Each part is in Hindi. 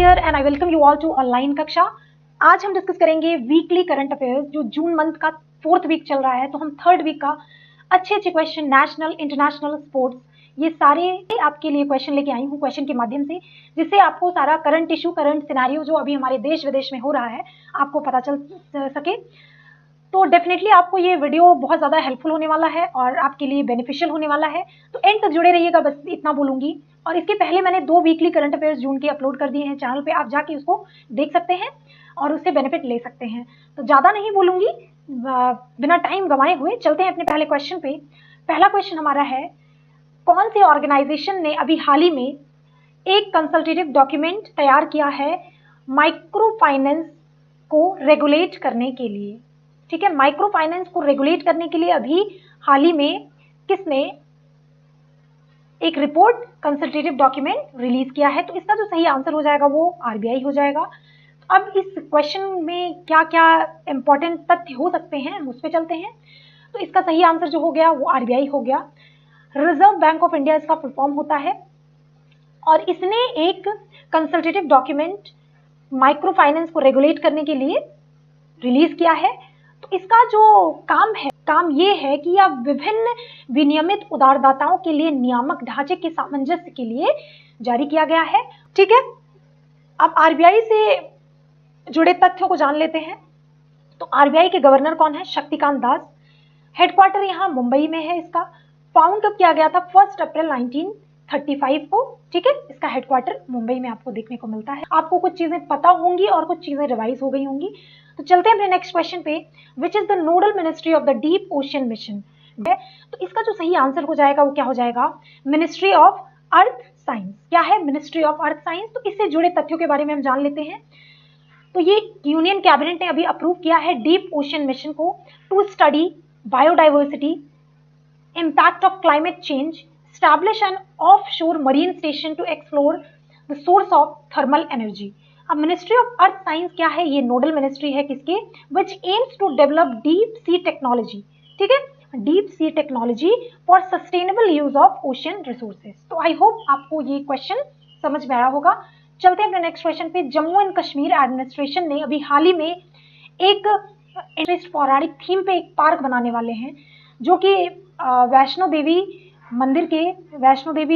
Here and I welcome you all to online कक्षा। आज हम डिस्कस करेंगे वीकली करंट अफेयर्स। जो जून मंथ का 4th वीक चल रहा है, तो हम 3rd वीक का अच्छे क्वेश्चन, नेशनल, इंटरनेशनल, स्पोर्ट्स, ये सारे आपके लिए क्वेश्चन लेके आई हूँ क्वेश्चन के माध्यम से, जिससे आपको सारा करंट इशू, करंट सिनेरियो जो अभी हमारे देश विदेश में हो रहा है आपको पता चल सके। तो डेफिनेटली आपको ये वीडियो बहुत ज़्यादा हेल्पफुल होने वाला है और आपके लिए बेनिफिशियल होने वाला है, तो एंड तक जुड़े रहिएगा, बस इतना बोलूंगी। और इसके पहले मैंने 2 वीकली करंट अफेयर्स जून के अपलोड कर दिए हैं चैनल पे, आप जाके उसको देख सकते हैं और उससे बेनिफिट ले सकते हैं। तो ज़्यादा नहीं बोलूंगी, बिना टाइम गंवाए हुए चलते हैं अपने पहले क्वेश्चन पे। पहला क्वेश्चन हमारा है, कौन सी ऑर्गेनाइजेशन ने अभी हाल ही में एक कंसल्टेटिव डॉक्यूमेंट तैयार किया है माइक्रो फाइनेंस को रेगुलेट करने के लिए? ठीक है, माइक्रो फाइनेंस को रेगुलेट करने के लिए अभी हाल ही में किसने एक रिपोर्ट, कंसल्टेटिव डॉक्यूमेंट रिलीज किया है? तो इसका जो सही आंसर हो जाएगा वो आरबीआई हो जाएगा। अब इस क्वेश्चन में क्या क्या इंपॉर्टेंट तथ्य हो सकते हैं, हम उस पर चलते हैं। तो इसका सही आंसर जो हो गया वो आरबीआई हो गया। रिजर्व बैंक ऑफ इंडिया इसका फुल फॉर्म होता है, और इसने एक कंसल्टेटिव डॉक्यूमेंट माइक्रो फाइनेंस को रेगुलेट करने के लिए रिलीज किया है। तो इसका जो काम ये है कि यह विभिन्न विनियमित उधारदाताओं के लिए नियामक ढांचे के सामंजस्य के लिए जारी किया गया है। ठीक है, अब आरबीआई से जुड़े तथ्यों को जान लेते हैं। तो आरबीआई के गवर्नर कौन है? शक्तिकांत दास। हेडक्वार्टर यहाँ मुंबई में है। इसका फाउंड कब किया गया था? 1 अप्रैल 1935 को। ठीक है, इसका हेडक्वार्टर मुंबई में आपको देखने को मिलता है। आपको कुछ चीजें पता होंगी और कुछ चीजें रिवाइज हो गई होंगी। तो चलते हैं अपने नेक्स्ट क्वेश्चन पे, which is the nodal ministry of the deep ocean mission? तो इसका जो सही आंसर हो जाएगा वो क्या हो जाएगा? Ministry of earth science. क्या है? Ministry of earth science. तो इससे जुड़े तथ्यों के बारे में हम जान लेते हैं। तो ये यूनियन कैबिनेट ने अभी अप्रूव किया है डीप ओशन मिशन को, to study biodiversity, impact of climate change, establish an offshore marine station to explore the source of thermal energy. अब मिनिस्ट्री ऑफ अर्थ साइंस क्या है? ये नोडल मिनिस्ट्री है किसके? which aims to develop deep sea technology. ठीक है, deep sea technology for sustainable use of ocean resources. तो आई होप आपको ये क्वेश्चन समझ में आया होगा। चलते हैं अपने नेक्स्ट क्वेश्चन पे। जम्मू एंड कश्मीर एडमिनिस्ट्रेशन ने अभी हाल ही में एक इंटरेस्ट पौराणिक थीम पे एक पार्क बनाने वाले हैं, जो कि वैष्णो देवी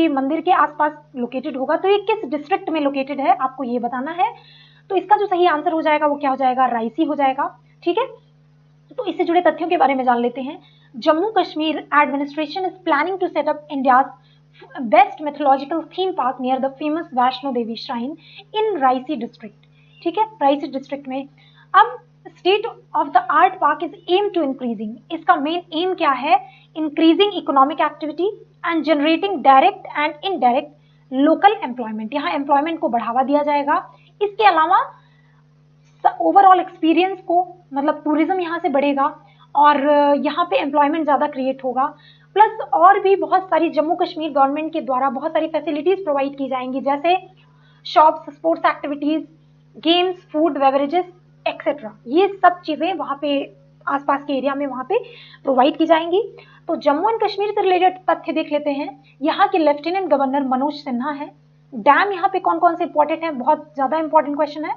मंदिर के आसपास लोकेटेड होगा। तो ये किस डिस्ट्रिक्ट में लोकेटेड है आपको ये बताना है। तो इसका जो सही आंसर हो जाएगा वो क्या हो जाएगा? रायसी हो जाएगा। ठीक है, तो इससे जुड़े तथ्यों के बारे में जान लेते हैं। Jammu Kashmir administration is planning to set up India's best mythological theme park near the famous Vaishno Devi shrine in Reasi district. ठीक है, रायसी डिस्ट्रिक्ट में। अब state of the art park is aim to increasing, इसका मेन एम क्या है? Increasing economic activity and generating direct and indirect local employment. यहाँ एम्प्लॉयमेंट को बढ़ावा दिया जाएगा। इसके अलावा ओवरऑल एक्सपीरियंस को, मतलब टूरिज्म यहाँ से बढ़ेगा और यहाँ पे एम्प्लॉयमेंट ज़्यादा क्रिएट होगा। प्लस और भी बहुत सारी जम्मू कश्मीर गवर्नमेंट के द्वारा बहुत सारी फैसिलिटीज प्रोवाइड की जाएंगी, जैसे shops, sports activities, games, food, beverages etcetera. ये सब चीज़ें वहाँ पे आसपास के एरिया में वहाँ पे प्रोवाइड की जाएंगी। तो जम्मू एंड कश्मीर से रिलेटेड तथ्य देख लेते हैं। यहाँ के लेफ्टिनेंट गवर्नर मनोज सिन्हा है। डैम यहाँ पे कौन कौन से इंपॉर्टेंट है? बहुत ज़्यादा इंपॉर्टेंट क्वेश्चन है।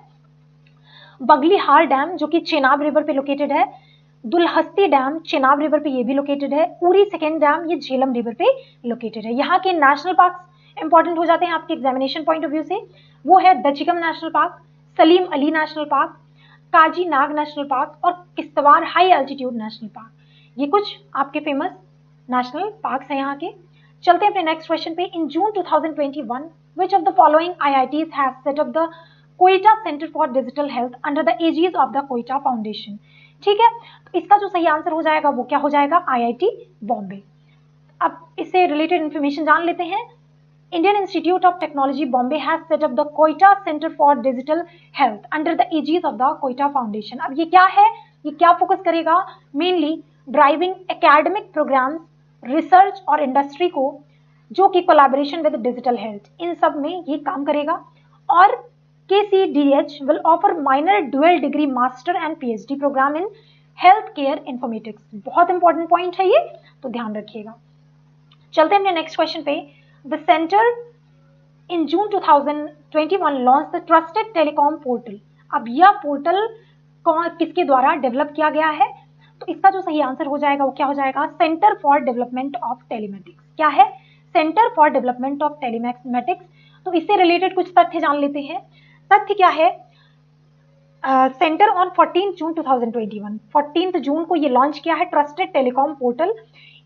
बगलीहाल डैम जो कि चेनाब रिवर पे लोकेटेड है। दुलहस्ती डैम चेनाब रिवर पे ये भी लोकेटेड है। उरी सेकेंड डैम ये झेलम रिवर पे लोकेटेड है। यहाँ के नेशनल पार्क इंपॉर्टेंट हो जाते हैं आपके एग्जामिनेशन पॉइंट ऑफ व्यू से। वो है Dachigam national park, Salim Ali national park, Kazinag national park और Kishtwar high altitude national park. ये कुछ आपके फेमस नेशनल पार्क्स हैं यहाँ के। चलते हैं अपने नेक्स्ट क्वेश्चन पे। इन जून 2021 which of the following IITs has set up the Koita Center for Digital Health under the aegis of the Koita Foundation? ठीक है, तो इसका जो सही आंसर हो जाएगा वो क्या हो जाएगा? IIT बॉम्बे। अब इससे रिलेटेड इंफॉर्मेशन जान लेते हैं। Indian Institute of Technology Bombay has set up the Koita Center for Digital Health under the aegis of the Koita Foundation. अब ये क्या है? ये क्या फोकस करेगा? Mainly driving academic programs, research और इंडस्ट्री को, जो कि कोलैबोरेशन विद डिजिटल हेल्थ, इन सब में ये काम करेगा। और KCDH will offer minor dual degree master and PhD program in health care informatics. बहुत इंपॉर्टेंट पॉइंट है ये, तो ध्यान रखिएगा। चलते हैं अपने नेक्स्ट क्वेश्चन पे। The center in June 2021 launch the trusted telecom portal. अब यह पोर्टल किसके द्वारा डेवलप किया गया है? तो इसका जो सही आंसर हो जाएगा वो क्या हो जाएगा? Centre for development of telematics. क्या है? Center for development of telematics. तो इससे रिलेटेड कुछ तथ्य जान लेते हैं। तथ्य क्या है? सेंटर ऑन 14 जून 2021, 14 जून को ये लॉन्च किया है ट्रस्टेड टेलीकॉम पोर्टल।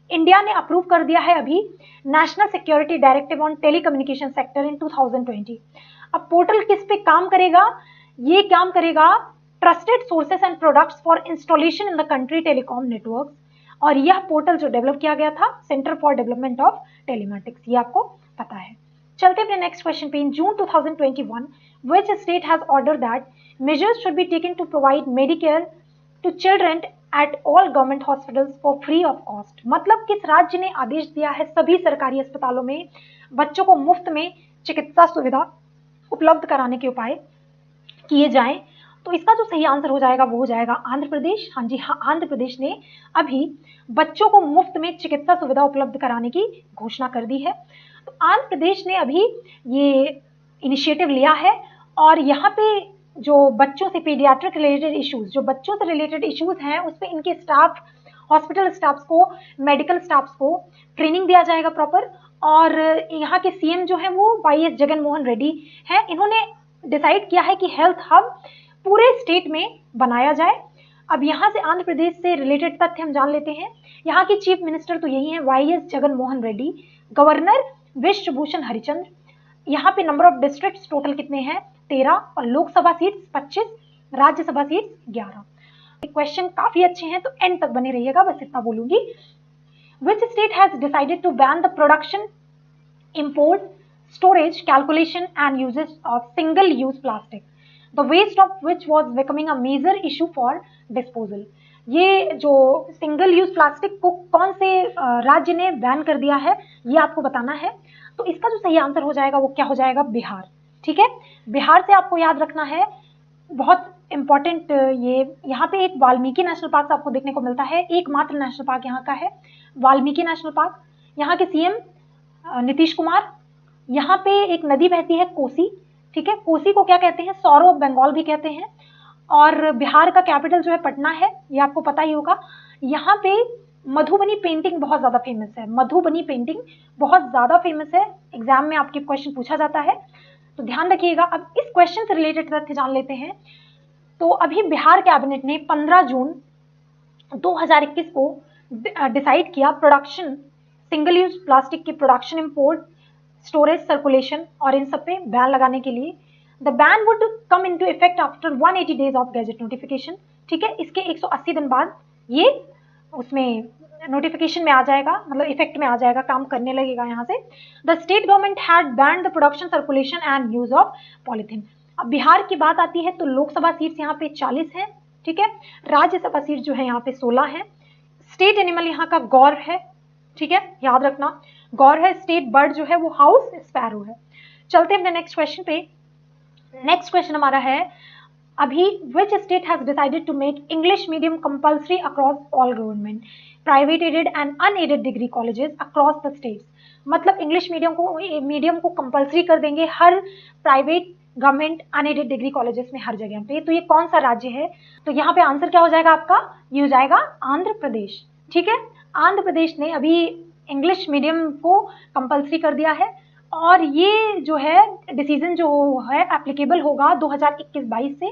इंडिया ने अप्रूव कर दिया है अभी national security directive on telecommunication sector in 2020। अब पोर्टल किस पे काम करेगा? ये काम करेगा trusted sources and products for installation in the country telecom network. और यह पोर्टल जो डेवलप किया गया था centre for development of telematics, ये आपको पता है। चलते हैं नेक्स्ट क्वेश्चन पे। इन जून 2021 which state has ordered that measures should be taken to provide Medicare to children at all government hospitals for free of cost। मतलब किस राज्य ने आदेश दिया है सभी सरकारी अस्पतालों में बच्चों को मुफ्त में चिकित्सा सुविधा उपलब्ध कराने के उपाय किए जाएं? तो इसका जो सही आंसर हो जाएगा वो हो जाएगा आंध्र प्रदेश। हाँ जी हाँ, आंध्र प्रदेश ने अभी बच्चों को मुफ्त में चिकित्सा सुविधा उपलब्ध कराने की घोषणा कर दी है। तो आंध्र प्रदेश ने अभी ये इनिशिएटिव लिया है और यहाँ पे जो बच्चों से पीडियाट्रिक रिलेटेड इश्यूज, जो बच्चों से रिलेटेड इश्यूज हैं उस पर इनके स्टाफ, हॉस्पिटल स्टाफ्स को, मेडिकल स्टाफ्स को ट्रेनिंग दिया जाएगा प्रॉपर। और यहाँ के सीएम जो है वो वाईएस जगन मोहन रेड्डी है। इन्होंने डिसाइड किया है कि हेल्थ हब पूरे स्टेट में बनाया जाए। अब यहाँ से आंध्र प्रदेश से रिलेटेड तथ्य हम जान लेते हैं। यहाँ की चीफ मिनिस्टर तो यही है वाईएस जगन मोहन रेड्डी, गवर्नर विश्वभूषण हरिचंद्र। यहाँ पे नंबर ऑफ डिस्ट्रिक्ट्स टोटल कितने हैं? 13 और Lok Sabha seats 25, Rajya Sabha seats 11। Question काफी अच्छे हैं तो एंड तक बने रहिएगा, बस इतना बोलूंगी। Which state has decided to ban the production, import, storage, calculation and usage of single-use plastic, the waste of which was becoming a major issue for disposal। ये जो सिंगल यूज प्लास्टिक को कौन से राज्य ने बैन कर दिया है ये आपको बताना है। तो इसका जो सही आंसर हो जाएगा वो क्या हो जाएगा? बिहार। ठीक है, बिहार से आपको याद रखना है, बहुत इंपॉर्टेंट। ये यहाँ पे एक वाल्मीकि नेशनल पार्क आपको देखने को मिलता है, एकमात्र नेशनल पार्क यहाँ का है वाल्मीकि नेशनल पार्क। यहाँ के सीएम नीतीश कुमार। यहाँ पे एक नदी बहती है कोसी। ठीक है, कोसी को क्या कहते हैं? सौरो ऑफ बंगाल भी कहते हैं। और बिहार का कैपिटल जो है पटना है, ये आपको पता ही होगा। यहाँ पे मधुबनी पेंटिंग बहुत ज्यादा फेमस है, मधुबनी पेंटिंग बहुत ज्यादा फेमस है, एग्जाम में आपके क्वेश्चन पूछा जाता है तो ध्यान रखिएगा। अब इस क्वेश्चन से रिलेटेड तथ्य जान लेते हैं। तो अभी बिहार कैबिनेट ने 15 जून 2021 को डिसाइड किया प्रोडक्शन, सिंगल यूज प्लास्टिक की प्रोडक्शन, इंपोर्ट, स्टोरेज, सर्कुलेशन और इन सब पे बैन लगाने के लिए। The ban would come into effect after 180 days of gadget notification. ठीक है, इसके 180 दिन बाद ये उसमें नोटिफिकेशन में आ जाएगा, मतलब इफेक्ट में आ जाएगा, काम करने लगेगा यहाँ से। The state government had band the production, circulation and use of polythene. अब बिहार की बात आती है तो लोकसभा सीट्स यहाँ पे 40 है। ठीक है, राज्यसभा सीट जो है यहाँ पे 16 है। स्टेट एनिमल यहाँ का गौर है। ठीक है, याद रखना गौर है। स्टेट बर्ड जो है वो हाउस स्पैरो है। चलते हैं अपने नेक्स्ट क्वेश्चन पे। नेक्स्ट क्वेश्चन हमारा है अभी, which state has decided to make English medium compulsory across all government, private aided and unaided degree colleges across the states। मतलब इंग्लिश मीडियम को कंपल्सरी कर देंगे हर private, government, unaided degree colleges में, हर जगह पे। तो ये कौन सा राज्य है? तो यहाँ पे आंसर क्या हो जाएगा आपका? ये हो जाएगा आंध्र प्रदेश। ठीक है, आंध्र प्रदेश ने अभी इंग्लिश मीडियम को कंपल्सरी कर दिया है और ये जो है डिसीजन जो है एप्लीकेबल होगा 2021-22 से।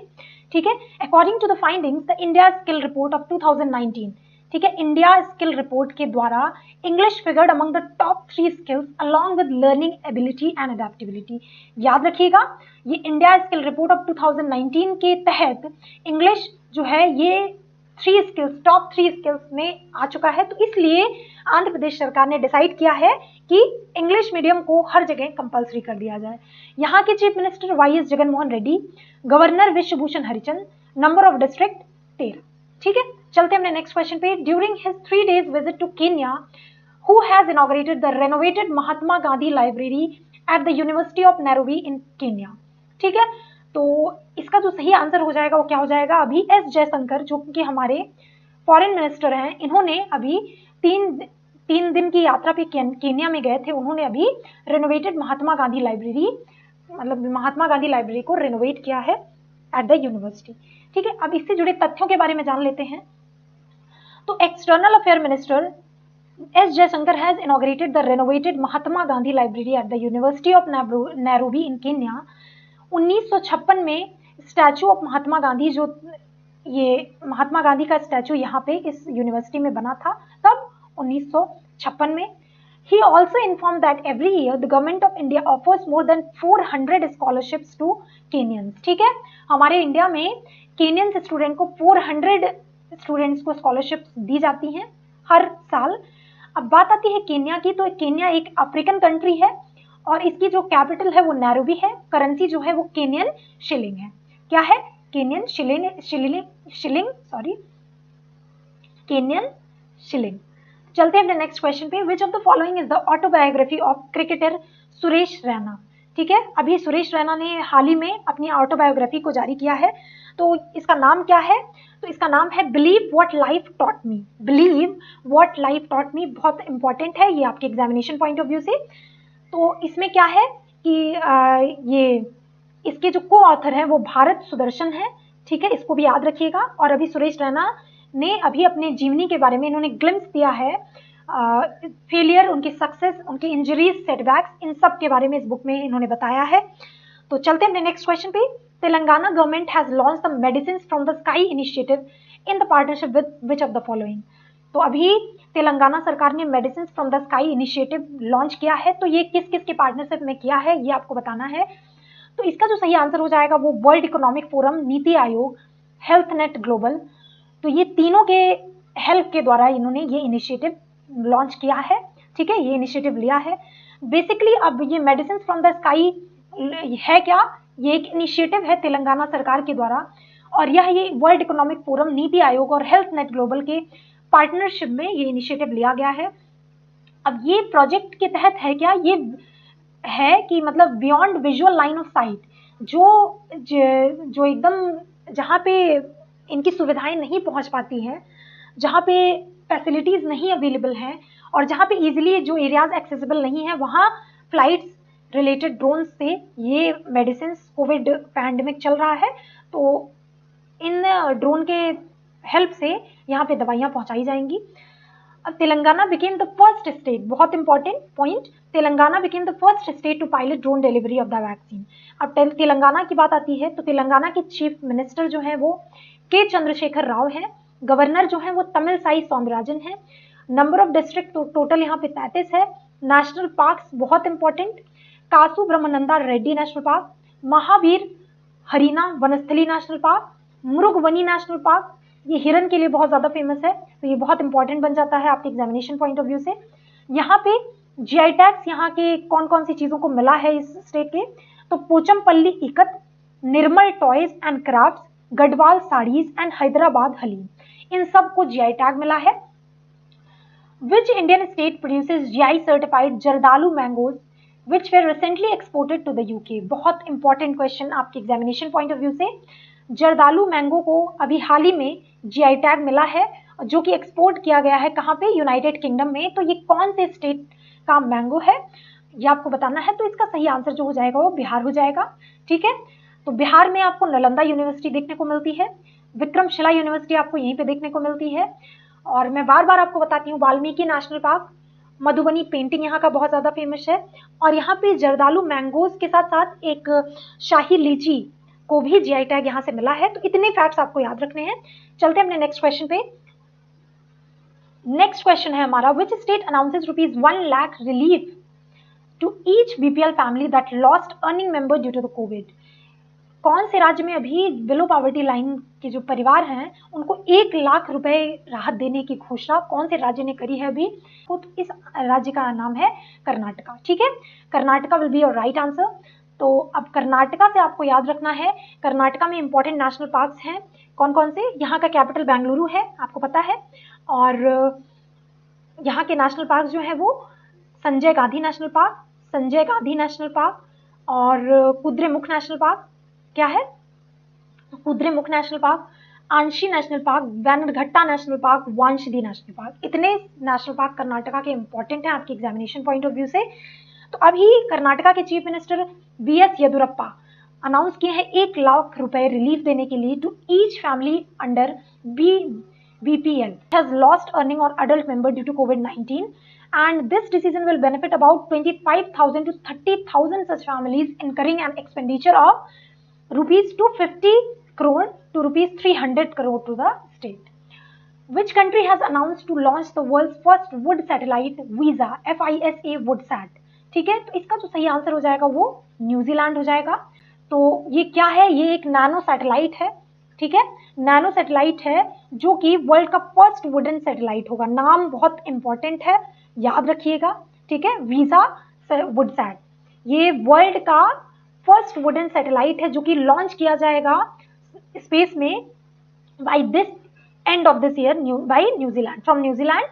ठीक है, according to the findings the India skill report of 2019। ठीक है, इंडिया स्किल रिपोर्ट के द्वारा English figured among the top 3 skills along with learning ability and adaptability. याद रखिएगा, ये इंडिया स्किल रिपोर्ट ऑफ 2019 के तहत इंग्लिश जो है ये 3 स्किल्स, टॉप 3 स्किल्स में आ चुका है। तो इसलिए आंध्र प्रदेश सरकार ने डिसाइड किया है कि इंग्लिश मीडियम को हर जगह कंपल्सरी कर दिया जाए। यहाँ के chief minister YS Jagan Mohan Reddy, governor Vishwabhushan Harichand, number of district 13। ठीक है, चलते हैं अपने नेक्स्ट क्वेश्चन पे। During his 3 days visit to Kenya, who has inaugurated the renovated Mahatma Gandhi library at the university of Nairobi in Kenya. ठीक है, तो इसका जो सही आंसर हो जाएगा वो क्या हो जाएगा? अभी एस जयशंकर जो कि हमारे फॉरेन मिनिस्टर हैं, इन्होंने अभी 3 दिन की यात्रा पे केन्या में गए थे, उन्होंने अभी रेनोवेटेड महात्मा गांधी लाइब्रेरी, मतलब महात्मा गांधी लाइब्रेरी को रेनोवेट किया है एट द यूनिवर्सिटी। ठीक है, अब इससे जुड़े तथ्यों के बारे में जान लेते हैं। तो external affair minister S Jaishankar has inaugurated the renovated Mahatma Gandhi library at the university of Nairobi in Kenya. 1956 में स्टैचू ऑफ महात्मा गांधी, जो ये महात्मा गांधी का स्टैचू यहाँ पे इस यूनिवर्सिटी में बना था, तब 1956 में। He also informed that every year the government of India offers more than 400 scholarships to Kenyans। ठीक है, हमारे इंडिया में केनियंस स्टूडेंट को 400 स्टूडेंट्स को स्कॉलरशिप्स दी जाती हैं हर साल। अब बात आती है केन्या की, तो केन्या एक अफ्रीकन कंट्री है और इसकी जो कैपिटल है वो नैरोबी है। करेंसी जो है वो केनियन शिलिंग है। क्या है? Kenyan shilling. चलते हैं अपने नेक्स्ट क्वेश्चन पे। Which of the following is the autobiography of cricketer Suresh Raina. ठीक है, अभी सुरेश रैना ने हाल ही में अपनी ऑटोबायोग्राफी को जारी किया है, तो इसका नाम क्या है? तो इसका नाम है believe what life taught me. Believe what life taught me बहुत इंपॉर्टेंट है ये आपके एग्जामिनेशन पॉइंट ऑफ व्यू से। तो इसमें क्या है कि ये इसके जो को ऑथर है वो भारत सुदर्शन है। ठीक है, इसको भी याद रखिएगा। और अभी सुरेश रैना ने अभी अपने जीवनी के बारे में इन्होंने ग्लिम्स दिया है, फेलियर, उनकी सक्सेस, उनकी इंजरीज, सेटबैक्स, इन सब के बारे में इस बुक में इन्होंने बताया है। तो चलते हैं अपने नेक्स्ट क्वेश्चन पे। Telangana government has launch the medicine from the sky initiative in the partnership with which of the following. तो अभी तेलंगाना सरकार ने medicine from the sky initiative launch किया है, तो ये किस किस के पार्टनरशिप में किया है ये आपको बताना है। तो इसका जो सही आंसर हो जाएगा वो world economic forum, NITI Aayog, health net global. तो ये तीनों के हेल्प के द्वारा इन्होंने ये इनिशिएटिव लॉन्च किया है। ठीक है, ये इनिशिएटिव लिया है। बेसिकली अब ये मेडिसिन फ्रॉम द स्काई है क्या? ये एक इनिशिएटिव है तेलंगाना सरकार के द्वारा, और ये world economic forum, NITI Aayog और हेल्थ नेट ग्लोबल के पार्टनरशिप में ये इनिशिएटिव लिया गया है। अब ये प्रोजेक्ट के तहत है क्या? ये है कि मतलब beyond visual line of site, जो एकदम जहाँ पे इनकी सुविधाएं नहीं पहुंच पाती हैं, जहाँ पे फैसिलिटीज नहीं अवेलेबल हैं और जहाँ पे इजीली जो एरियाज एक्सेसिबल नहीं है, वहाँ फ्लाइट्स रिलेटेड ड्रोन से ये मेडिसिन, कोविड पैंडेमिक चल रहा है, तो इन ड्रोन के हेल्प से यहाँ पे दवाइयाँ पहुँचाई जाएंगी। अब Telangana became the first state, बहुत important point, Telangana became the first state to pilot drone delivery of the vaccine. अब तेलंगाना की बात आती है तो तेलंगाना के चीफ मिनिस्टर जो हैं वो के चंद्रशेखर राव हैं। गवर्नर जो हैं वो तमिलसाई सौंदरराजन है। नंबर ऑफ डिस्ट्रिक्ट टोटल यहाँ पे 33 है। नेशनल पार्क्स बहुत important, Kasu Brahmananda Reddy national park, Mahavir Harina Vanasthali national park, Mrugavani national park, ये हिरन के लिए बहुत ज्यादा फेमस है, तो ये बहुत इंपॉर्टेंट बन जाता है आपके एग्जामिनेशन पॉइंट ऑफ व्यू से। यहाँ पे जीआई टैग्स यहाँ के कौन कौन सी चीजों को मिला है इस स्टेट के? तो Pochampally Ikat, Nirmal toys and crafts, Gadwal saris and Hyderabad haleem, इन सब को जीआई टैग मिला है। Which Indian state produces GI certified Jardalu mangoes which were recently exported to the UK? बहुत इंपॉर्टेंट क्वेश्चन आपके एग्जामिनेशन पॉइंट ऑफ व्यू से। जर्दालू मैंगो को अभी हाल ही में जीआई टैग मिला है, जो कि एक्सपोर्ट किया गया है कहाँ पे? यूनाइटेड किंगडम में। तो ये कौन से स्टेट का मैंगो है ये आपको बताना है। तो इसका सही आंसर जो हो जाएगा वो बिहार हो जाएगा। ठीक है, तो बिहार में आपको नालंदा यूनिवर्सिटी देखने को मिलती है, विक्रमशिला यूनिवर्सिटी आपको यहीं पे देखने को मिलती है। और मैं बार बार आपको बताती हूँ, Valmiki national park, Madhubani painting यहाँ का बहुत ज्यादा फेमस है, और यहाँ पे जर्दालू मैंगोज के साथ साथ एक शाही लीची को भी जीआई टैग यहाँ से मिला है। तो इतने फैक्ट्स आपको याद रखने हैं। चलते हैं अपने नेक्स्ट क्वेश्चन पे। नेक्स्ट क्वेश्चन है हमारा, which state announces ₹1 lakh relief to each BPL family that lost earning member due to the covid? कौन से राज्य में अभी बिलो पॉवर्टी लाइन के जो परिवार हैं उनको 1 लाख रुपए राहत देने की घोषणा कौन से राज्य ने करी है अभी? तो इस राज्य का नाम है कर्नाटका। ठीक है, Karnataka will be your right answer. तो अब कर्नाटका से आपको याद रखना है, कर्नाटका में इंपॉर्टेंट नेशनल पार्क्स हैं कौन कौन से? यहाँ का कैपिटल बेंगलुरु है, आपको पता है, और यहाँ के नेशनल पार्क जो है वो Sanjay Gandhi national park, Sanjay Gandhi national park और कुद्रेमुख नेशनल पार्क। क्या है? Kudremukh national park, Anshi national park, Bannerghatta national park, Vansda national park. इतने नेशनल पार्क कर्नाटका के इंपॉर्टेंट हैं आपके एग्जामिनेशन पॉइंट ऑफ व्यू से। तो अभी कर्नाटका के chief minister BS Yediyurappa announce किए हैं 1 लाख रुपए रिलीफ देने के लिए to each family under BPL has lost earning or adult member due to COVID-19, and this decision will benefit about 25,000 to 30,000 such families incurring an expenditure of rupees 250 crore to rupees 300 crore to the state. Which country has announced to launch the world's first wood satellite VISA FISA WoodSat? ठीक है, तो इसका जो सही आंसर हो जाएगा वो न्यूजीलैंड हो जाएगा। तो ये क्या है, ये एक नैनो सैटेलाइट है, ठीक है, नैनो सैटेलाइट है जो कि वर्ल्ड का फर्स्ट वुडन सैटेलाइट होगा। नाम बहुत इंपॉर्टेंट है, याद रखिएगा, ठीक है, वीजा वुडसैट। ये वर्ल्ड का फर्स्ट वुडन सैटेलाइट है जो कि लॉन्च किया जाएगा स्पेस में by this end of this year by New Zealand, from New Zealand.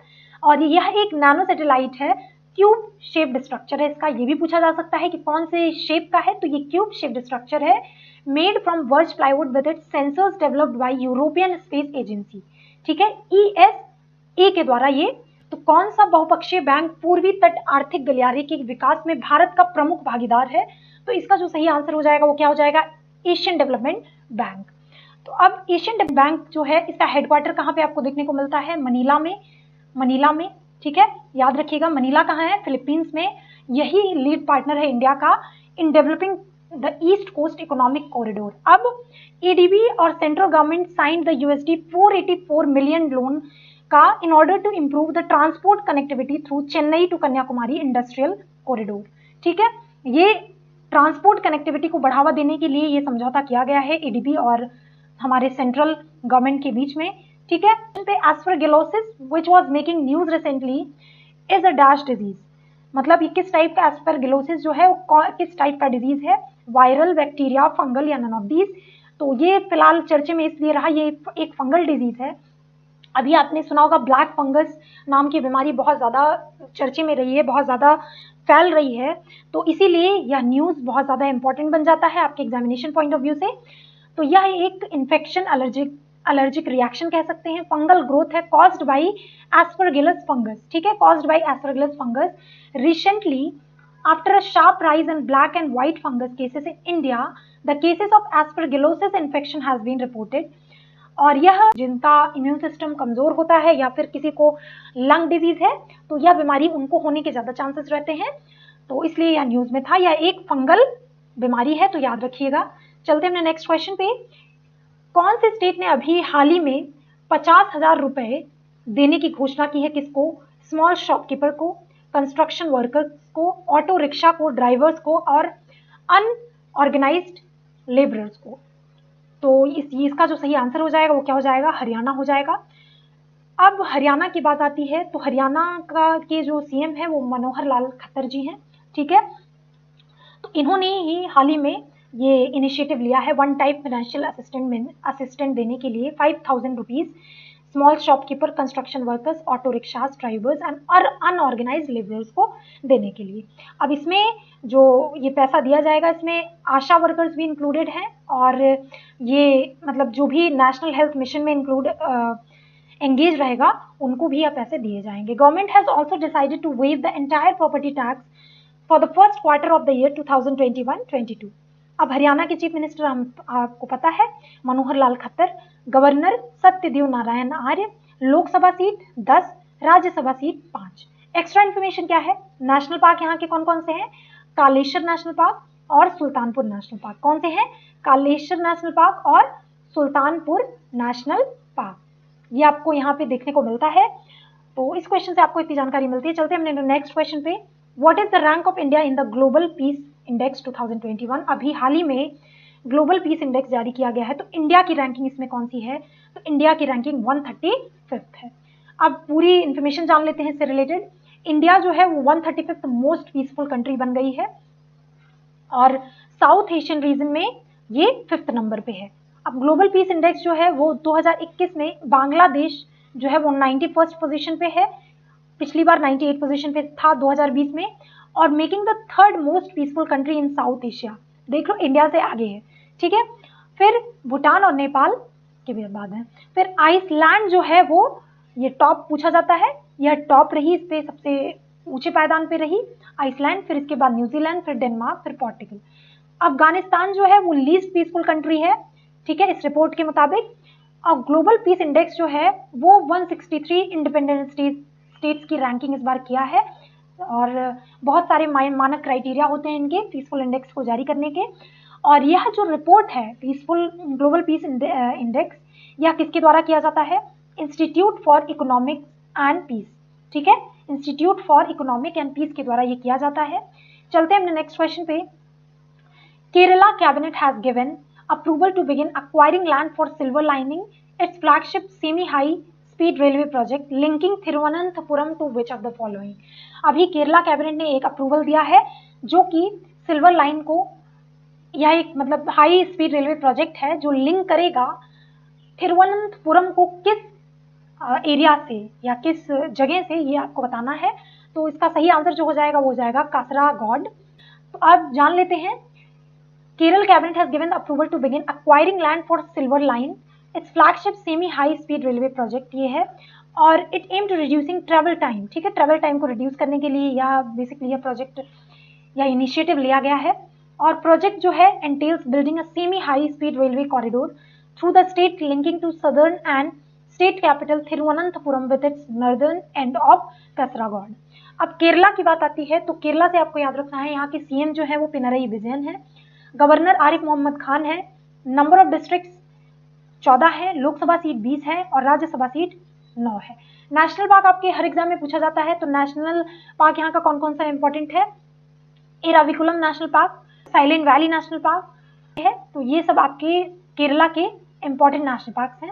और यह एक नैनो सैटेलाइट है, क्यूब शेप्ड स्ट्रक्चर है इसका। ये भी पूछा जा सकता है कि कौन से शेप का है, तो ये क्यूब शेप्ड स्ट्रक्चर है, मेड फ्रॉम वर्च plywood with its sensors developed by European space agency, ठीक है, ESA के द्वारा ये। तो कौन सा बहुपक्षीय बैंक पूर्वी तट आर्थिक गलियारे के विकास में भारत का प्रमुख भागीदार है? तो इसका जो सही आंसर हो जाएगा वो क्या हो जाएगा, एशियन डेवलपमेंट बैंक। तो अब एशियन डेवलपमेंट बैंक जो है इसका हेडक्वार्टर कहाँ पे आपको देखने को मिलता है, मनीला में, ठीक है, याद रखिएगा। मनीला कहाँ है, फिलीपींस में। यही लीड पार्टनर है इंडिया का in developing the east coast economic corridor. अब ADB और central government signed the $484 million loan का in order to improve the transport connectivity through Chennai to Kanyakumari industrial corridor, ठीक है। ये ट्रांसपोर्ट कनेक्टिविटी को बढ़ावा देने के लिए ये समझौता किया गया है ADB और हमारे सेंट्रल गवर्नमेंट के बीच में, ठीक है। Aspergillosis which was making news recently is a dash disease, मतलब ये किस टाइप का एस्परगिलोसिस जो है वो किस टाइप का डिजीज है, वायरल, बैक्टीरिया, फंगल या नन ऑफ दीज। तो ये फिलहाल चर्चे में इसलिए रहा, ये एक फंगल डिजीज है। अभी आपने सुना होगा ब्लैक फंगस नाम की बीमारी बहुत ज़्यादा चर्चे में रही है, बहुत ज़्यादा फैल रही है, तो इसीलिए यह न्यूज़ बहुत ज़्यादा इंपॉर्टेंट बन जाता है आपके एग्जामिनेशन पॉइंट ऑफ व्यू से। तो यह एक इन्फेक्शन एलर्जिक रिएक्शन कह सकते हैं, फंगल ग्रोथ है कॉज्ड बाई एस्परगिलस फंगस, ठीक है, caused by aspergillus fungus. Recently after a sharp rise in black and white fungus cases in India, the cases of aspergillosis infection has been reported. और यह जिनका इम्यून सिस्टम कमजोर होता है या फिर किसी को लंग डिजीज है, तो यह बीमारी उनको होने के ज़्यादा चांसेस रहते हैं, तो इसलिए यह न्यूज़ में था। यह एक फंगल बीमारी है, तो याद रखिएगा। चलते हैं अपने नेक्स्ट क्वेश्चन पे। कौन से स्टेट ने अभी हाल ही में 50,000 रुपए देने की घोषणा की है, किसको, स्मॉल शॉपकीपर को, कंस्ट्रक्शन वर्कर्स को, ऑटो रिक्शा को, ड्राइवर्स को और अनऑर्गेनाइज्ड लेबरर्स को? तो इसका जो सही आंसर हो जाएगा वो क्या हो जाएगा, हरियाणा हो जाएगा। अब हरियाणा की बात आती है तो हरियाणा का के जो CM है वो मनोहर लाल खट्टर जी हैं, ठीक है। तो इन्होंने ही हाल ही में ये इनिशिएटिव लिया है वन टाइम फाइनेंशियल असिस्टेंट देने के लिए 5,000 rupees small shopkeeper, construction workers, auto rickshaws, drivers and unorganised labourers को देने के लिए। अब इसमें जो ये पैसा दिया जाएगा इसमें आशा वर्कर्स भी इंक्लूडेड हैं और ये मतलब जो भी नेशनल हेल्थ मिशन में एंगेज रहेगा उनको भी यह पैसे दिए जाएंगे। Government has also decided to waive the entire property tax for the first quarter of the year 2021-22। अब हरियाणा के चीफ मिनिस्टर आपको पता है Manohar Lal Khattar, governor Satyadev Narayan Arya, Lok Sabha seat 10, Rajya Sabha seat 5। Extra information क्या है, नेशनल पार्क यहाँ के कौन कौन से हैं, कालेश्वर नेशनल पार्क और सुल्तानपुर नेशनल पार्क। कौन से हैं, कालेश्वर नेशनल पार्क और सुल्तानपुर नेशनल पार्क, ये आपको यहाँ पे देखने को मिलता है। तो इस क्वेश्चन से आपको इतनी जानकारी मिलती है। चलते हैं हमने नेक्स्ट क्वेश्चन पे। What is the rank of India in the global peace index 2021? अभी हाल ही में ग्लोबल पीस इंडेक्स जारी किया गया है, तो इंडिया की रैंकिंग इसमें कौन सी है, तो इंडिया की रैंकिंग 135th है। अब पूरी इन्फॉर्मेशन जान लेते हैं इससे रिलेटेड। इंडिया जो है वो 135th मोस्ट पीसफुल कंट्री बन गई है और साउथ एशियन रीजन में ये 5th नंबर पे है। अब ग्लोबल पीस इंडेक्स जो है वो 2021 में बांग्लादेश जो है वो 91st पोजीशन पे है, पिछली बार 98 पोजीशन पे था 2020 में, और making the 3rd most peaceful country in south Asia. देख लो इंडिया से आगे है, ठीक है। फिर भूटान और नेपाल के भी बाद है। फिर आइसलैंड जो है वो ये टॉप पूछा जाता है, यह टॉप रही, इस पे सबसे ऊंचे पायदान पे रही आइसलैंड, फिर इसके बाद न्यूजीलैंड, फिर डेनमार्क, फिर पोर्टुगल। अफगानिस्तान जो है वो लीस्ट पीसफुल कंट्री है, ठीक है, इस रिपोर्ट के मुताबिक। और ग्लोबल पीस इंडेक्स जो है वो 163 इंडिपेंडेंट स्टेट्स की रैंकिंग इस बार किया है, और बहुत सारे मानक क्राइटेरिया होते हैं इनके पीसफुल इंडेक्स को जारी करने के। और यह जो रिपोर्ट है पीसफुल ग्लोबल पीस इंडेक्स, यह किसके द्वारा किया जाता है? Institute for economics and peace, ठीक है, institute for economic and peace के द्वारा ये किया जाता है। चलते हैं अपने नेक्स्ट क्वेश्चन पे। Kerala cabinet has given approval to begin acquiring land for Silver Lining, its flagship semi-high speed railway project linking Thiruvananthapuram to which of the following? अभी केरला कैबिनेट ने एक अप्रूवल दिया है जो कि सिल्वर लाइन को, यह एक मतलब हाई स्पीड रेलवे प्रोजेक्ट है जो लिंक करेगा थिरुवनंतपुरम को किस एरिया से या किस जगह से, ये आपको बताना है। तो इसका सही आंसर जो हो जाएगा वो हो जाएगा कासरागोड। तो आप जान लेते हैं, Kerala cabinet has given the approval to begin acquiring land for Silver Line, its flagship semi-high speed railway project ये है, और it aim to reducing travel time, ठीक है, travel time को reduce करने के लिए यह बेसिकली यह प्रोजेक्ट या इनिशिएटिव लिया गया है। और प्रोजेक्ट जो है entails building a semi-high speed railway corridor through the state linking to southern and state capital Thiruvananthapuram with its northern end of Kasaragod। अब केरला की बात आती है तो केरला से आपको याद रखना है, यहाँ के सीएम जो है वो पिनरई विजयन है, गवर्नर आरिफ मोहम्मद खान है, नंबर ऑफ डिस्ट्रिक्ट्स 14 है, लोकसभा सीट 20 है और राज्यसभा सीट 9 है। नेशनल पार्क आपके हर एग्जाम में पूछा जाता है, तो नेशनल पार्क यहाँ का कौन कौन सा इंपॉर्टेंट है? Eravikulam national park, silent valley national park है, तो ये सब आपके केरला के इंपॉर्टेंट नेशनल पार्क्स हैं।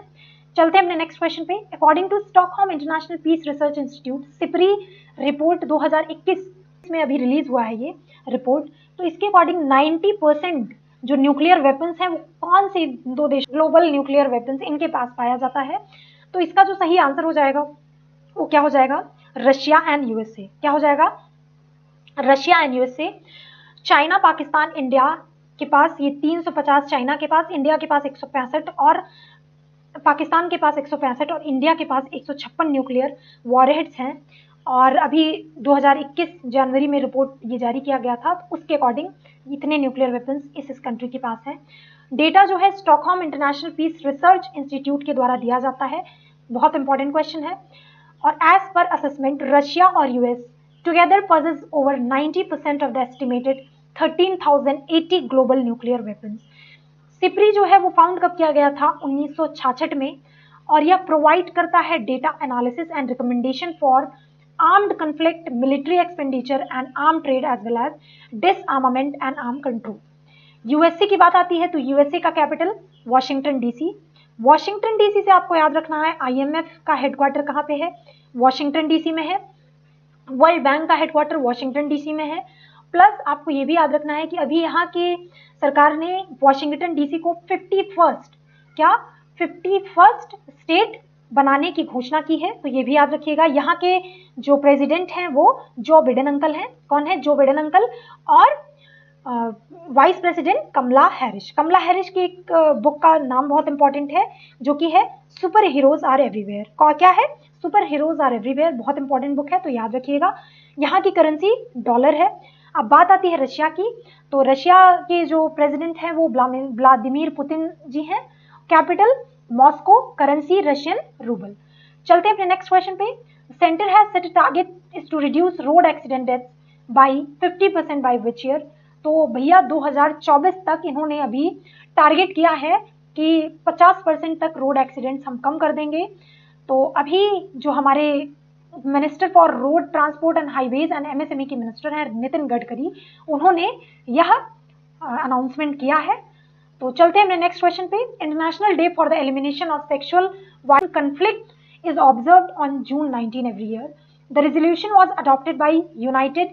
चलते हैं अपने नेक्स्ट क्वेश्चन पे। According to Stockholm international peace research institute SIPRI report 2021 में अभी रिलीज हुआ है ये रिपोर्ट, तो इसके अकॉर्डिंग 90% जो न्यूक्लियर वेपन्स हैं वो कौन से दो देश, ग्लोबल न्यूक्लियर वेपन्स, इनके पास पाया जाता है। तो इसका जो सही आंसर हो जाएगा वो क्या हो जाएगा? Russia and USA. क्या हो जाएगा? Russia and USA. China, Pakistan, India के पास ये 350, चाइना के पास, इंडिया के पास 165 और पाकिस्तान के पास 165 और इंडिया के पास 156 न्यूक्लियर वॉरहेड्स हैं। और अभी 2021 जनवरी में रिपोर्ट ये जारी किया गया था, तो उसके अकॉर्डिंग इतने न्यूक्लियर वेपन्स इस कंट्री के पास है। डेटा जो है Stockholm international peace research institute के द्वारा दिया जाता है, बहुत इंपॉर्टेंट क्वेश्चन है। और एज पर असेसमेंट रशिया और US together possess over 90% of the estimated 13,080 global nuclear weapons. Sipri जो है वो फाउंड कब किया गया था? 1966 में, और यह प्रोवाइड करता है data analysis and recommendation for armed conflict, military expenditure and armed trade as well as disarmament and arm control। USA की बात आती है तो यूएसए का capital Washington DC. Washington DC से आपको याद रखना है आईएमएफ का हेडक्वार्टर कहाँ पे है? वॉशिंगटन डीसी में है। वर्ल्ड बैंक का हेडक्वार्टर वॉशिंगटन डीसी में है। प्लस आपको ये भी याद रखना है कि अभी यहाँ की सरकार ने वॉशिंगटन डीसी को 51st स्टेट बनाने की घोषणा की है, तो ये भी याद रखिएगा। यहाँ के जो प्रेसिडेंट हैं वो जो बिडेन अंकल हैं। कौन है? Joe Biden uncle. और वाइस प्रेसिडेंट कमला हैरिस। कमला हैरिस की एक बुक का नाम बहुत इंपॉर्टेंट है जो कि है सुपर हीरोज आर एवरीवेयर। क्या है? सुपर हीरोज आर एवरीवेयर, बहुत इंपॉर्टेंट बुक है, तो याद रखिएगा। यहाँ की करेंसी डॉलर है। अब बात आती है रशिया की, तो रशिया के जो प्रेसिडेंट हैं वो व्लादिमीर पुतिन जी हैं। Capital Moscow, currency Russian ruble. चलते हैं अपने नेक्स्ट क्वेश्चन पे। Center has set a target is to reduce road accident deaths by 50% by which year. तो भैया 2024 तक इन्होंने अभी टारगेट किया है कि 50% तक रोड एक्सीडेंट्स हम कम कर देंगे। तो अभी जो हमारे minister for road transport and highways and MSME के मिनिस्टर हैं नितिन गडकरी, उन्होंने यह अनाउंसमेंट किया है। तो चलते हैं अपने नेक्स्ट क्वेश्चन पे। International day for the elimination of sexual violence conflict is observed on June 19 every year. The resolution was adopted by United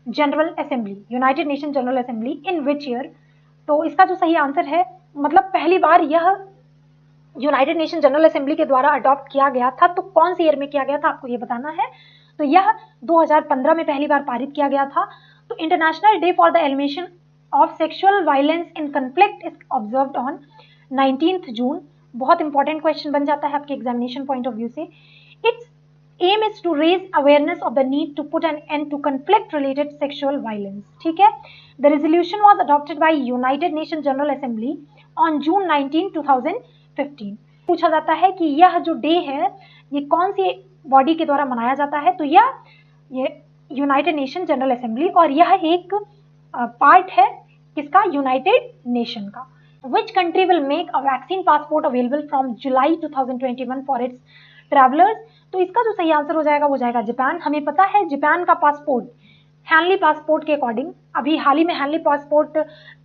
Nation General assembly in which year. तो इसका जो सही आंसर है, मतलब पहली बार यह यूनाइटेड नेशन जनरल असेंबली के द्वारा अडॉप्ट किया गया था, तो कौन से ईयर में किया गया था आपको ये बताना है। तो यह 2015 में पहली बार पारित किया गया था। तो international day for the elimination of sexual violence in conflict is observed on 19th June बहुत इंपॉर्टेंट क्वेश्चन बन जाता है आपके एग्जामिनेशन पॉइंट ऑफ व्यू से। It's aim is to raise awareness of the need to put an end to conflict related sexual violence. ठीक है, the resolution was adopted by United Nation General Assembly on June 19, 2015। पूछा जाता है कि यह जो डे है ये कौन सी बॉडी के द्वारा मनाया जाता है, तो यह यूनाइटेड नेशन जनरल असेंबली, और यह एक पार्ट है किसका, यूनाइटेड नेशन का। Which country will make a vaccine passport available from July 2021 for its travelers? तो इसका जो सही आंसर हो जाएगा वो जाएगा जापान। हमें पता है जापान का पासपोर्ट हैनली पासपोर्ट के अकॉर्डिंग, अभी हाल ही में हैनली पासपोर्ट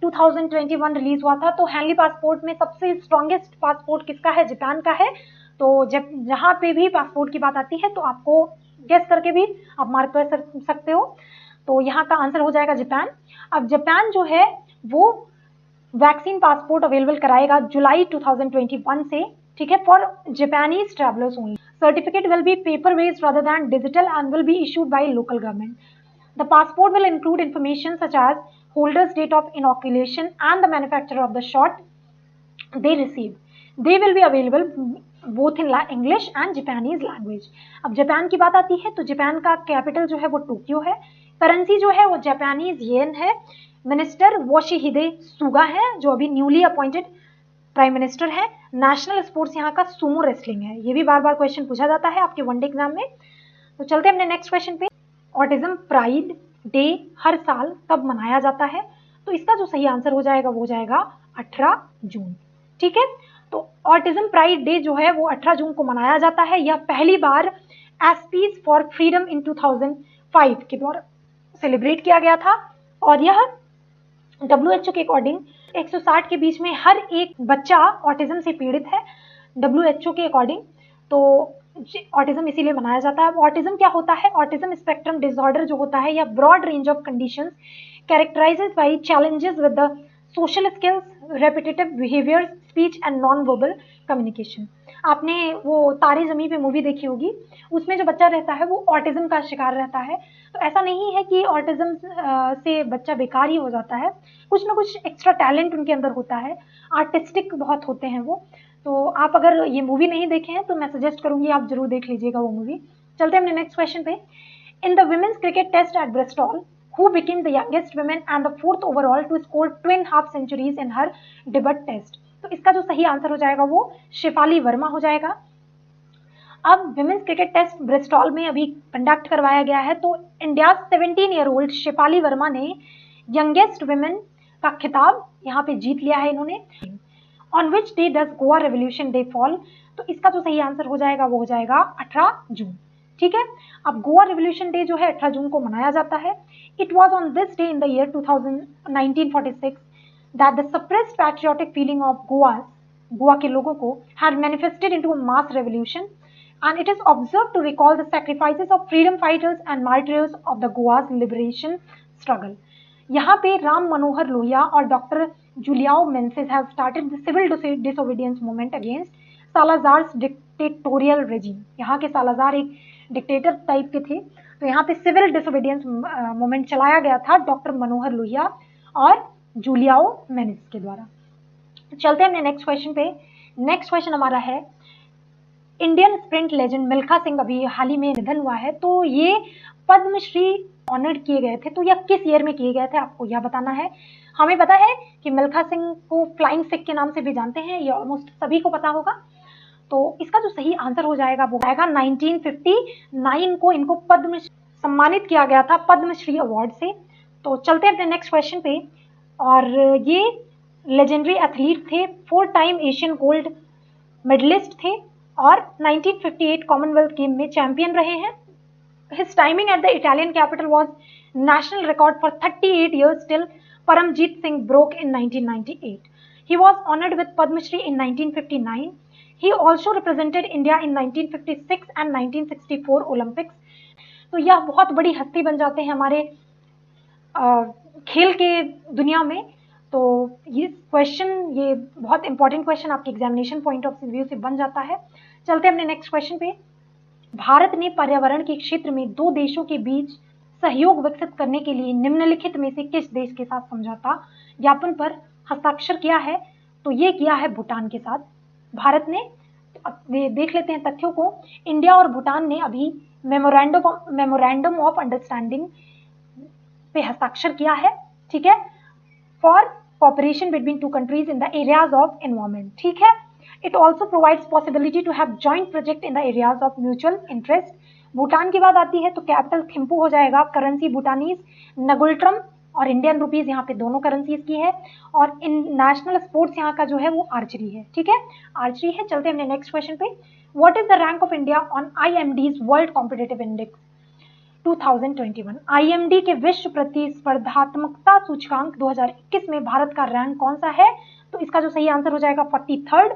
2021 रिलीज हुआ था, तो हैनली पासपोर्ट में सबसे स्ट्रॉन्गेस्ट पासपोर्ट किसका है, जापान का है। तो जब जहाँ पे भी पासपोर्ट की बात आती है तो आपको गेस करके भी आप मार्क कर सकते हो, तो यहाँ का आंसर हो जाएगा जापान। अब जापान जो है वो वैक्सीन पासपोर्ट अवेलेबल कराएगा जुलाई 2021 से, ठीक है, for Japanese travellers only. Certificate will be paper based rather than digital and will be issued by local government. The passport will include information such as holder's date of inoculation and the manufacturer of the shot they received. They will be available both in English and Japanese language. अब जापान की बात आती है तो जापान का कैपिटल जो है वो टोक्यो है, करेंसी जो है वो जापानीज येन है, मिनिस्टर योशिहिदे सुगा है जो अभी न्यूली अपॉइंटेड प्राइम मिनिस्टर है, नेशनल स्पोर्ट्स यहाँ का सुमो रेसलिंग है। ये भी बार बार क्वेश्चन पूछा जाता है आपके वनडे एग्जाम में। तो चलते हैं अपने नेक्स्ट क्वेश्चन पे। ऑटिज्म प्राइड डे हर साल कब मनाया जाता है, तो इसका जो सही आंसर हो जाएगा वो जाएगा 18 जून। ठीक है, तो ऑटिज्म प्राइड डे जो है वो 18 जून को मनाया जाता है। यह पहली बार एस्पीज फॉर फ्रीडम इन 2005 के द्वारा सेलिब्रेट किया गया था, और यह WHO के अकॉर्डिंग 160 के बीच में हर एक बच्चा ऑटिज्म से पीड़ित है WHO के अकॉर्डिंग, तो ऑटिज्म इसीलिए मनाया जाता है। ऑटिज्म क्या होता है, ऑटिज्म स्पेक्ट्रम डिसऑर्डर जो होता है, या broad range of conditions characterized by challenges with the social skills, repetitive behaviors, speech and non verbal communication. आपने वो तारे ज़मीं पे मूवी देखी होगी, उसमें जो बच्चा रहता है वो ऑटिज्म का शिकार रहता है। तो ऐसा नहीं है कि ऑटिज्म से बच्चा बेकार ही हो जाता है, कुछ ना कुछ एक्स्ट्रा टैलेंट उनके अंदर होता है, आर्टिस्टिक बहुत होते हैं वो। तो आप अगर ये मूवी नहीं देखे हैं तो मैं सजेस्ट करूंगी आप जरूर देख लीजिएगा वो मूवी। चलते हैं अपने नेक्स्ट क्वेश्चन पे। In the women's cricket test at Bristol who became the youngest woman and the fourth overall to score 2.5 half centuries in her debut test? तो इसका जो सही आंसर हो जाएगा वो शेफाली वर्मा हो जाएगा। अब विमेंस क्रिकेट टेस्ट ब्रिस्टॉल में अभी कंडक्ट करवाया गया है, तो India 17 year old Shefali Verma ने यंगेस्ट वुमेन का खिताब यहाँ पे जीत लिया है इन्होंने। On which day does Goa revolution day fall? तो इसका जो सही आंसर हो जाएगा वो हो जाएगा 18 जून। ठीक है, अब गोवा रेवोल्यूशन डे जो है 18 जून को मनाया जाता है। It was on this day in the year 1946 that the suppressed patriotic feeling of Goa के लोगों को had manifested into a mass revolution, and it is observed to recall the sacrifices of freedom fighters and martyrs of the Goa's liberation struggle. यहाँ पे राम मनोहर लोहिया और doctor Juliao Menezes have started the civil disobedience movement against Salazar's dictatorial regime. यहाँ के सालाजार एक डिक्टेटर टाइप के थे, तो यहाँ पे सिविल डिसोबीडियंस मूवमेंट चलाया गया था डॉक्टर मनोहर लोहिया और जूलियाओ मेनिस के द्वारा। चलते हैं अपने नेक्स्ट क्वेश्चन पे। नेक्स्ट क्वेश्चन हमारा है, Indian sprint legend Milkha Singh अभी हाल ही में निधन हुआ है, तो ये पद्मश्री ऑनर्ड किए गए थे, तो यह किस ईयर में किए गए थे आपको यह बताना है। हमें पता है कि मिल्खा सिंह को फ्लाइंग सिख के नाम से भी जानते हैं, ये ऑलमोस्ट सभी को पता होगा। तो इसका जो सही आंसर हो जाएगा वो आएगा 1959 को इनको पद्म सम्मानित किया गया था पद्मश्री अवार्ड से। तो चलते हैं अपने नेक्स्ट क्वेश्चन पे, और ये लेजेंडरी एथलीट थे, 4 टाइम एशियन गोल्ड मेडलिस्ट थे और 1958 कॉमनवेल्थ गेम में चैंपियन रहे हैं। His timing at the Italian capital was national record for 38 years till Paramjit Singh broke in 1998. He was honored with Padma Shri in 1959. He also represented India in 1956 and 1964 Olympics. तो यह बहुत बड़ी हस्ती बन जाते हैं हमारे खेल के दुनिया में। तो ये क्वेश्चन ये बहुत इंपॉर्टेंट क्वेश्चन आपके एग्जामिनेशन पॉइंट ऑफ व्यू से बन जाता है। चलते हैं अपने नेक्स्ट क्वेश्चन पे। भारत ने पर्यावरण के क्षेत्र में 2 देशों के बीच सहयोग विकसित करने के लिए निम्नलिखित में से किस देश के साथ समझौता ज्ञापन पर हस्ताक्षर किया है? तो ये किया है भूटान के साथ। भारत ने, अब देख लेते हैं तथ्यों को, इंडिया और भूटान ने अभी मेमोरेंडम ऑफ अंडरस्टैंडिंग पे हस्ताक्षर किया है, ठीक है, for cooperation between two countries in the areas of environment, ठीक है। It also provides possibility to have joint project in the areas of mutual interest। Bhutan की बात आती है तो कैपिटल थिम्पू हो जाएगा, करेंसी भूटानीज नगुल्ट्रम और इंडियन रुपीज यहाँ पे दोनों करेंसीज की है, और इन नेशनल स्पोर्ट्स यहाँ का जो है वो आर्चरी है, ठीक है, आर्चरी है। चलते हैं अपने नेक्स्ट क्वेश्चन पे। What is the rank of India on IMD's world competitive index 2021? IMD के विश्व प्रतिस्पर्धात्मकता सूचकांक 2021 में भारत का रैंक कौन सा है? तो इसका जो सही आंसर हो जाएगा 43rd।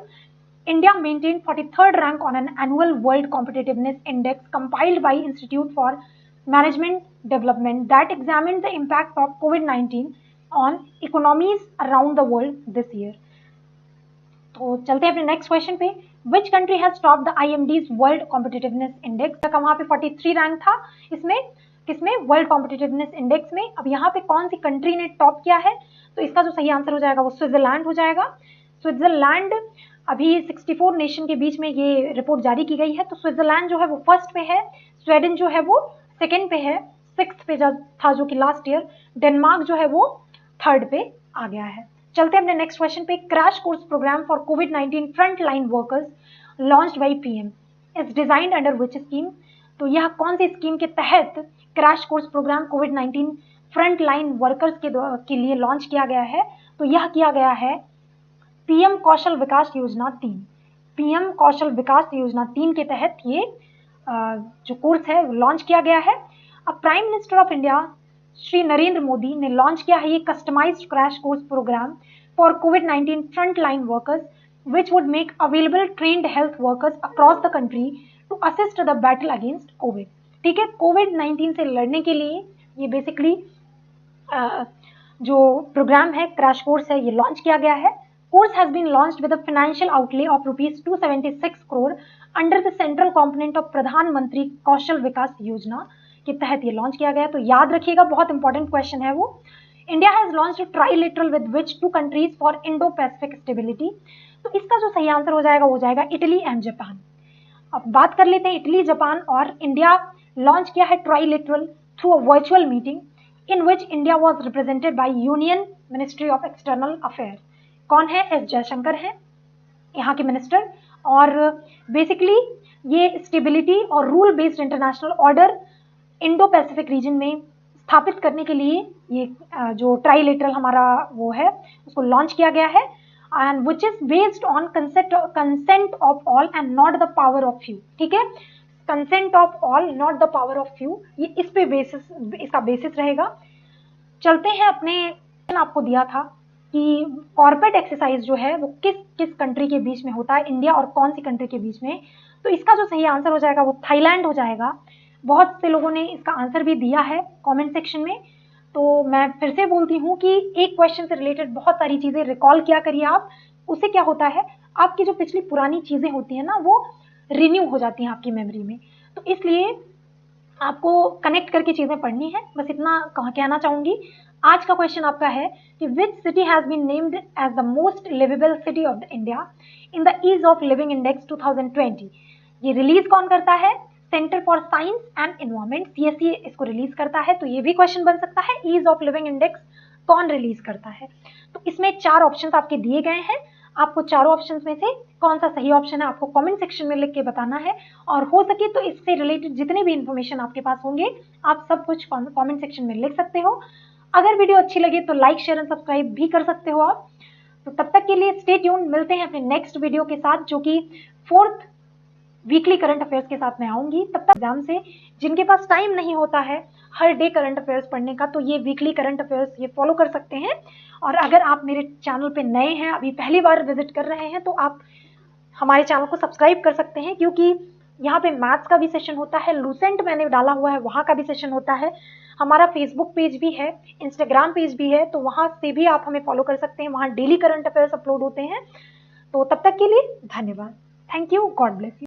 India maintained 43rd rank on an annual World Competitiveness Index compiled by Institute for Management Development that examined the impact of COVID-19 on economies around the world this year। तो चलते हैं अपने नेक्स्ट क्वेश्चन पे। Which country has topped the IMD's World Competitiveness Index? तक वहाँ पे 43 रैंक था, इसमें किसमें? वर्ल्ड कॉम्पिटिटिवनेस इंडेक्स में। अब यहाँ पे कौन सी कंट्री ने टॉप किया है? तो इसका जो सही आंसर हो जाएगा वो स्विट्जरलैंड हो जाएगा। स्विट्जरलैंड, अभी 64 नेशन के बीच में ये रिपोर्ट जारी की गई है, तो स्विट्जरलैंड जो है वो फर्स्ट पे है, स्वीडन जो है वो सेकेंड पे है, सिक्स्थ पे था जो कि लास्ट ईयर, डेनमार्क जो है वो थर्ड पे आ गया है। चलते हैं अपने नेक्स्ट क्वेश्चन पे। क्रैश कोर्स प्रोग्राम फॉर कोविड-19 front line workers launched by PM is designed under which scheme? तो यह कौन सी स्कीम के तहत क्रैश कोर्स प्रोग्राम कोविड-19 फ्रंट लाइन वर्कर्स के लिए लॉन्च किया गया है? तो यह किया गया है PM कौशल विकास योजना 3। PM कौशल विकास योजना 3 के तहत ये जो कोर्स है लॉन्च किया गया है। अब prime minister of India Shri Narendra Modi ने लॉन्च किया है ये customized crash course program for कोविड-19 front line workers which would make available trained health workers across the country to assist the battle against COVID। ठीक है, कोविड-19 से लड़ने के लिए ये बेसिकली जो प्रोग्राम है, क्रैश कोर्स है, ये लॉन्च किया गया है। Course has been launched with a financial outlay of ₹276 crore under the central component of Pradhanmantri Kaushal विकास योजना के तहत ये लॉन्च किया गया। तो याद रखिएगा, बहुत इंपॉर्टेंट क्वेश्चन है वो। India has launched trilateral with which two countries for Indo Pacific stability? तो इसका जो सही आंसर हो जाएगा वो जाएगा इटली एंड जापान। अब बात कर लेते हैं इटली, जापान और इंडिया लॉन्च किया है trilateral through a virtual meeting in which India was represented by union ministry of external affair. कौन है? S जयशंकर है यहाँ के मिनिस्टर, और बेसिकली ये स्टेबिलिटी और rule based international order Indo Pacific region में स्थापित करने के लिए ये जो ट्राइलेटरल हमारा वो है उसको लॉन्च किया गया है, and which is based on consent of all and not the power of few। ठीक है, consent of all not the power of few, ये इस पे बेसिस, इसका बेसिस रहेगा। चलते हैं अपने, आपको दिया था कि कॉर्पोरेट एक्सरसाइज जो है वो किस किस कंट्री के बीच में होता है, इंडिया और कौन सी कंट्री के बीच में? तो इसका जो सही आंसर हो जाएगा वो थाईलैंड हो जाएगा। बहुत से लोगों ने इसका आंसर भी दिया है कमेंट सेक्शन में, तो मैं फिर से बोलती हूँ कि एक क्वेश्चन से रिलेटेड बहुत सारी चीज़ें रिकॉल किया करिए आप। उससे क्या होता है, आपकी जो पिछली पुरानी चीज़ें होती हैं ना वो रिन्यू हो जाती हैं आपकी मेमोरी में, तो इसलिए आपको कनेक्ट करके चीज़ें पढ़नी है। बस इतना कहना चाहूँगी। आज का क्वेश्चन आपका है कि which city has been named as the most livable city of the India in the ease of living index 2020? ये रिलीज कौन करता है? Center for science and environment, CSE इसको रिलीज करता है। तो ये भी क्वेश्चन बन सकता है, ईज ऑफ लिविंग इंडेक्स कौन रिलीज करता है? तो इसमें 4 ऑप्शंस आपके दिए गए हैं, आपको चारों ऑप्शंस में से कौन सा सही ऑप्शन है आपको कमेंट सेक्शन में लिख के बताना है, और हो सके तो इससे रिलेटेड जितने भी इंफॉर्मेशन आपके पास होंगे आप सब कुछ कमेंट सेक्शन में लिख सकते हो। अगर वीडियो अच्छी लगे तो लाइक, शेयर एंड सब्सक्राइब भी कर सकते हो आप। तो तब तक के लिए स्टे ट्यून्ड, मिलते हैं अपने नेक्स्ट वीडियो के साथ जो कि 4th वीकली करंट अफेयर्स के साथ मैं आऊंगी। तब तक एग्जाम से जिनके पास टाइम नहीं होता है हर डे करंट अफेयर्स पढ़ने का, तो ये वीकली करंट अफेयर्स ये फॉलो कर सकते हैं। और अगर आप मेरे चैनल पे नए हैं, अभी पहली बार विजिट कर रहे हैं, तो आप हमारे चैनल को सब्सक्राइब कर सकते हैं, क्योंकि यहाँ पे मैथ्स का भी सेशन होता है, लूसेंट मैंने डाला हुआ है वहाँ का भी सेशन होता है, हमारा फेसबुक पेज भी है, इंस्टाग्राम पेज भी है, तो वहाँ से भी आप हमें फॉलो कर सकते हैं, वहाँ डेली करंट अफेयर्स अपलोड होते हैं। तो तब तक के लिए धन्यवाद। Thank you, God bless you.